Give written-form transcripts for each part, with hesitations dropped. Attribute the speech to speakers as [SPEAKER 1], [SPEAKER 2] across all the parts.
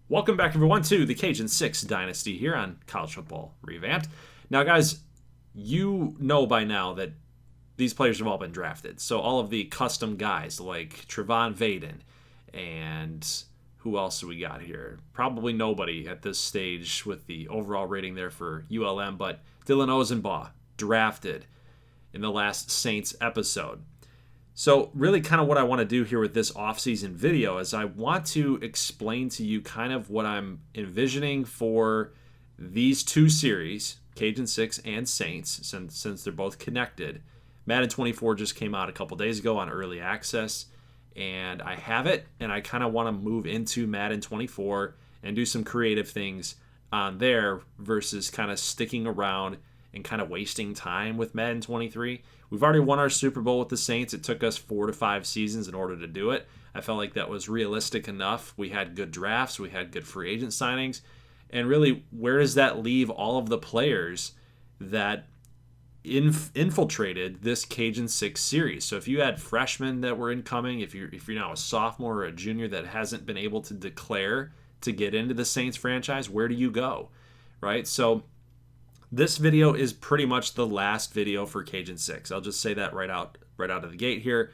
[SPEAKER 1] Welcome back, everyone, to the Cajun 6 Dynasty here on College Football Revamped. Now, guys, you know by now that these players have all been drafted. So all of the custom guys like Trevon Vaden and who else do we got here? Probably nobody at this stage with the overall rating there for ULM, but Dylan Ozenbaugh drafted in the last Saints episode. So really kind of what I want to do here with this off-season video is I want to explain to you kind of what I'm envisioning for these two series, Cajun 6 and Saints, since they're both connected. Madden 24 just came out a couple days ago on early access, and I have it, and I kind of want to move into Madden 24 and do some creative things on there versus kind of sticking around and kind of wasting time with Madden 23. We've already won our Super Bowl with the Saints. It took us 4 to 5 seasons in order to do it. I felt like that was realistic enough. We had good drafts. We had good free agent signings. And really, where does that leave all of the players that infiltrated this Cajun 6 series? So if you had freshmen that were incoming, if you're now a sophomore or a junior that hasn't been able to declare to get into the Saints franchise, where do you go, right? So this video is pretty much the last video for Cajun 6. I'll just say that right out of the gate here.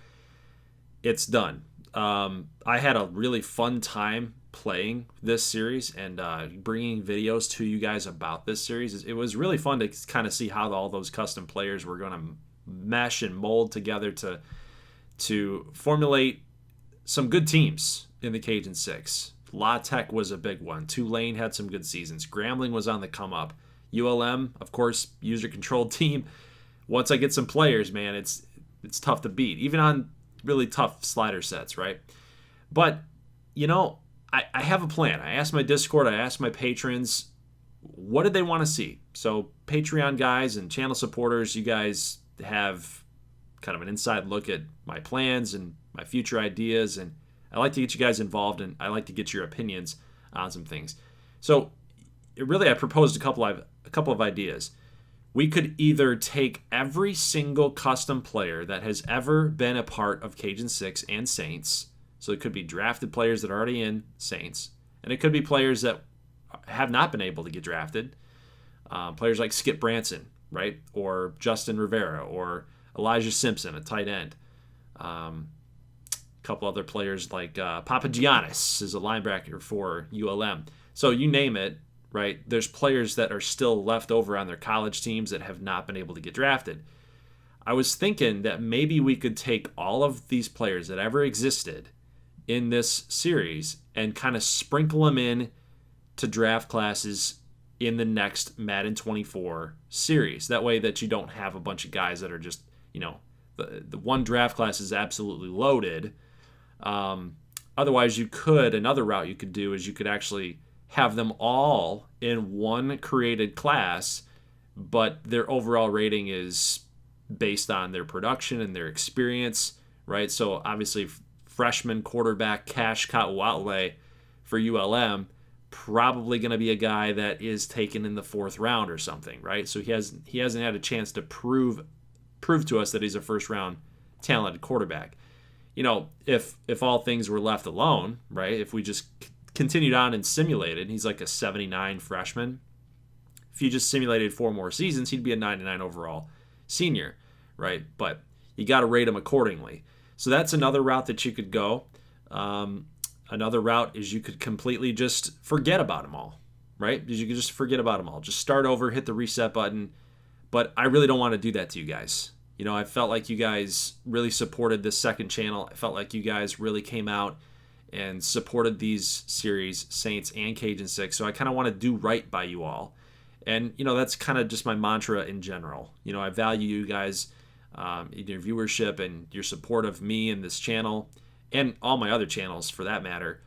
[SPEAKER 1] It's done. I had a really fun time playing this series and bringing videos to you guys about this series. It was really fun to kind of see how all those custom players were going to mesh and mold together to formulate some good teams in the Cajun 6. La Tech was a big one. Tulane had some good seasons. Grambling was on the come up. ULM, of course, user-controlled team. Once I get some players, man, it's tough to beat, even on really tough slider sets, right? But, I have a plan. I asked my Discord, I asked my patrons, what did they want to see? So Patreon guys and channel supporters, you guys have kind of an inside look at my plans and my future ideas, and I like to get you guys involved, and I like to get your opinions on some things. So really, I proposed a couple of ideas. We could either take every single custom player that has ever been a part of Cajun 6 and Saints. So it could be drafted players that are already in Saints, and it could be players that have not been able to get drafted. Players like Skip Branson, right? Or Justin Rivera, or Elijah Simpson, a tight end. A couple other players like Papagiannis is a linebacker for ULM. So you name it, right? There's players that are still left over on their college teams that have not been able to get drafted. I was thinking that maybe we could take all of these players that ever existed in this series and kind of sprinkle them in to draft classes in the next Madden 24 series. That way that you don't have a bunch of guys that are just, the one draft class is absolutely loaded. Otherwise, another route you could do is you could actually have them all in one created class, but their overall rating is based on their production and their experience, right? So obviously, freshman quarterback Cash Katwale for ULM, probably going to be a guy that is taken in the 4th round or something, right? So he hasn't had a chance to prove to us that he's a first-round talented quarterback. If all things were left alone, right? If we just continued on and simulated, he's like a 79 freshman. If you just simulated 4 more seasons, he'd be a 99 overall senior, right? But you got to rate him accordingly. So that's another route that you could go. Another route is you could completely just forget about them all, right? You could just forget about them all. Just start over, hit the reset button. But I really don't want to do that to you guys. I felt like you guys really supported this second channel. I felt like you guys really came out and supported these series, Saints and Cajun 6. So I kind of want to do right by you all. And, that's kind of just my mantra in general. I value you guys, your viewership and your support of me and this channel and all my other channels for that matter.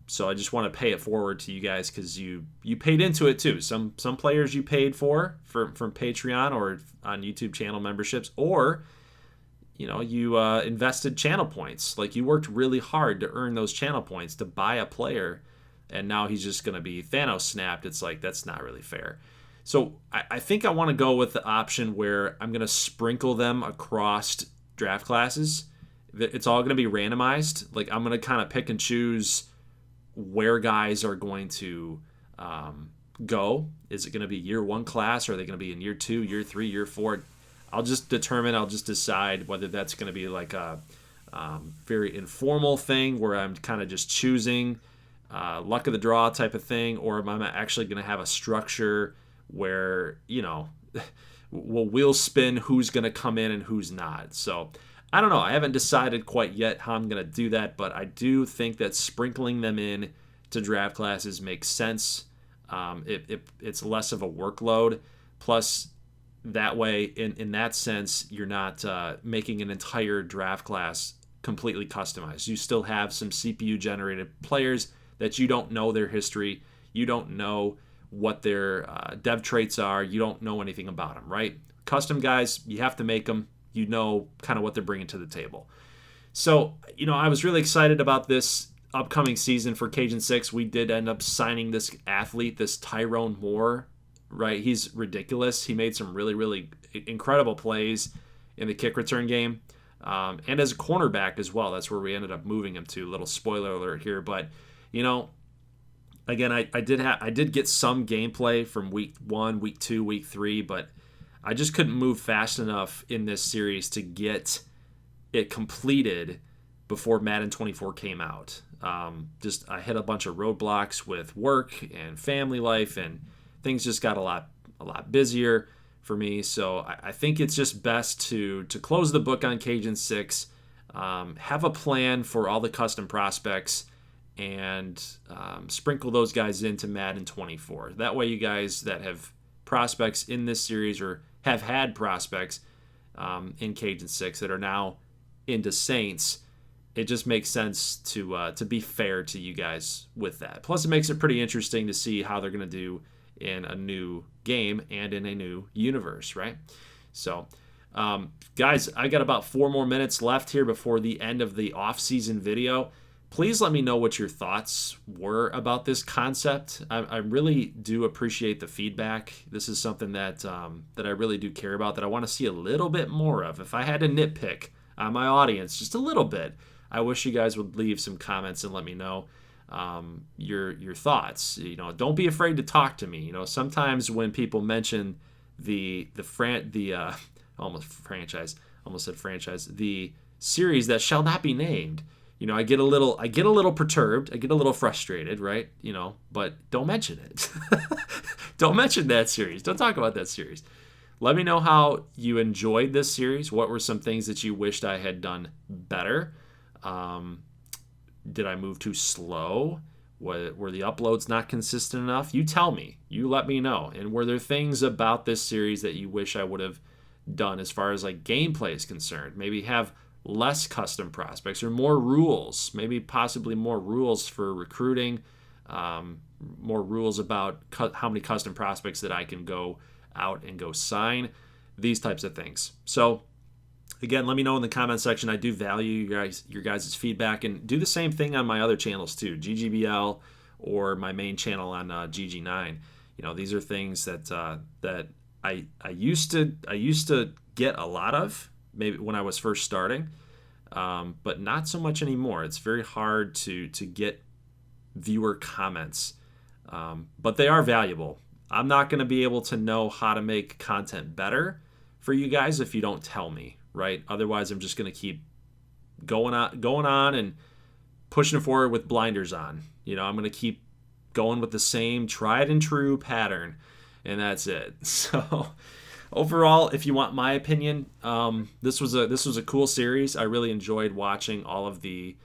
[SPEAKER 1] So I just want to pay it forward to you guys because you paid into it too. Some players you paid from Patreon or on YouTube channel memberships, or you invested channel points. Like you worked really hard to earn those channel points to buy a player, and now he's just going to be Thanos snapped. It's like, that's not really fair. So I think I want to go with the option where I'm going to sprinkle them across draft classes. It's all going to be randomized. Like I'm going to kind of pick and choose where guys are going to go. Is it going to be year one class, or are they going to be in year 2, year 3, year 4? I'll just decide whether that's going to be like a very informal thing where I'm kind of just choosing luck of the draw type of thing, or am I actually going to have a structure where, we'll spin who's going to come in and who's not. So I don't know. I haven't decided quite yet how I'm going to do that, but I do think that sprinkling them in to draft classes makes sense. It's less of a workload. Plus, that way, in that sense, you're not making an entire draft class completely customized. You still have some CPU-generated players that you don't know their history. You don't know what their dev traits are. You don't know anything about them, right? Custom guys, you have to make them. You know kind of what they're bringing to the table. So, I was really excited about this upcoming season for Cajun 6. We did end up signing this athlete, this Tyrone Moore, right? He's ridiculous. He made some really, really incredible plays in the kick return game. And as a cornerback as well. That's where we ended up moving him to. Little spoiler alert here. But, again, I did get some gameplay from week 1, week 2, week 3, but I just couldn't move fast enough in this series to get it completed before Madden 24 came out. I hit a bunch of roadblocks with work and family life, and things just got a lot busier for me. So I think it's just best to close the book on Cajun 6, have a plan for all the custom prospects, and sprinkle those guys into Madden 24. That way you guys that have prospects in this series or have had prospects in Cajun 6 that are now into Saints, it just makes sense to be fair to you guys with that. Plus, it makes it pretty interesting to see how they're going to do in a new game and in a new universe, right? So, guys, I got about 4 more minutes left here before the end of the off-season video. Please let me know what your thoughts were about this concept. I really do appreciate the feedback. This is something that I really do care about, that I want to see a little bit more of. If I had to nitpick on my audience just a little bit, I wish you guys would leave some comments and let me know your thoughts. Don't be afraid to talk to me. Sometimes when people mention the series that shall not be named, I get a little perturbed. I get a little frustrated, right? But don't mention it. Don't mention that series. Don't talk about that series. Let me know how you enjoyed this series. What were some things that you wished I had done better? Did I move too slow? Were the uploads not consistent enough? You tell me. You let me know. And were there things about this series that you wish I would have done as far as like gameplay is concerned? Maybe have less custom prospects or more rules, maybe possibly more rules for recruiting, more rules about how many custom prospects that I can go out and go sign, these types of things. So again, let me know in the comment section. I do value your guys' feedback, and do the same thing on my other channels too, GGBL or my main channel on GG9. These are things that I used to get a lot of, maybe when I was first starting, but not so much anymore. It's very hard to get viewer comments, but they are valuable. I'm not going to be able to know how to make content better for you guys if you don't tell me, right? Otherwise, I'm just going to keep going on and pushing forward with blinders on. I'm going to keep going with the same tried and true pattern, and that's it. So overall, if you want my opinion, this was a cool series. I really enjoyed watching all of the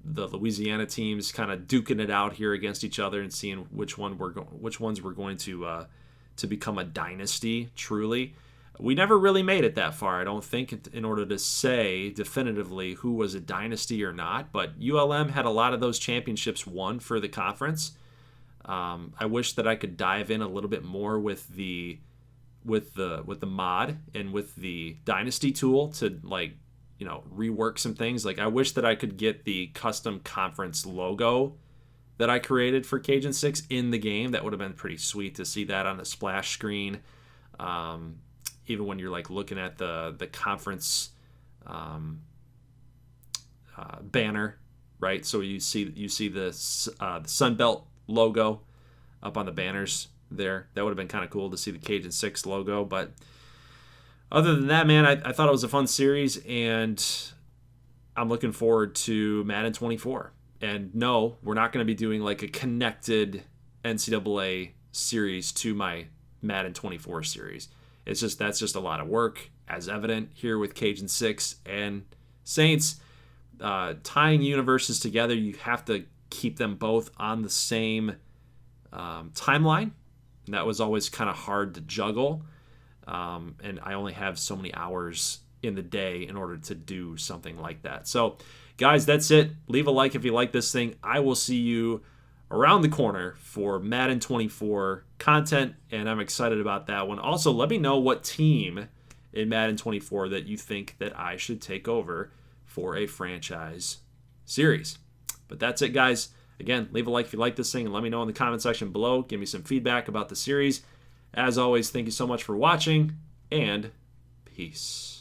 [SPEAKER 1] Louisiana teams kind of duking it out here against each other and seeing which ones were going to become a dynasty. Truly, we never really made it that far, I don't think, in order to say definitively who was a dynasty or not. But ULM had a lot of those championships won for the conference. I wish that I could dive in a little bit more with the mod and with the dynasty tool to rework some things. Like, I wish that I could get the custom conference logo that I created for Cajun 6 in the game. That would have been pretty sweet to see that on the splash screen. Even when you're looking at the conference banner, right? So you see the Sunbelt logo up on the banners there. That would have been kind of cool to see the Cajun 6 logo. But other than that, man, I thought it was a fun series, and I'm looking forward to Madden 24. And no, we're not going to be doing like a connected NCAA series to my Madden 24 series. That's just a lot of work, as evident here with Cajun 6 and Saints. Tying universes together, you have to keep them both on the same timeline. And that was always kind of hard to juggle. And I only have so many hours in the day in order to do something like that. So, guys, that's it. Leave a like if you like this thing. I will see you around the corner for Madden 24 content, and I'm excited about that one. Also, let me know what team in Madden 24 that you think that I should take over for a franchise series. But that's it, guys. Again, leave a like if you like this thing, and let me know in the comment section below. Give me some feedback about the series. As always, thank you so much for watching, and peace.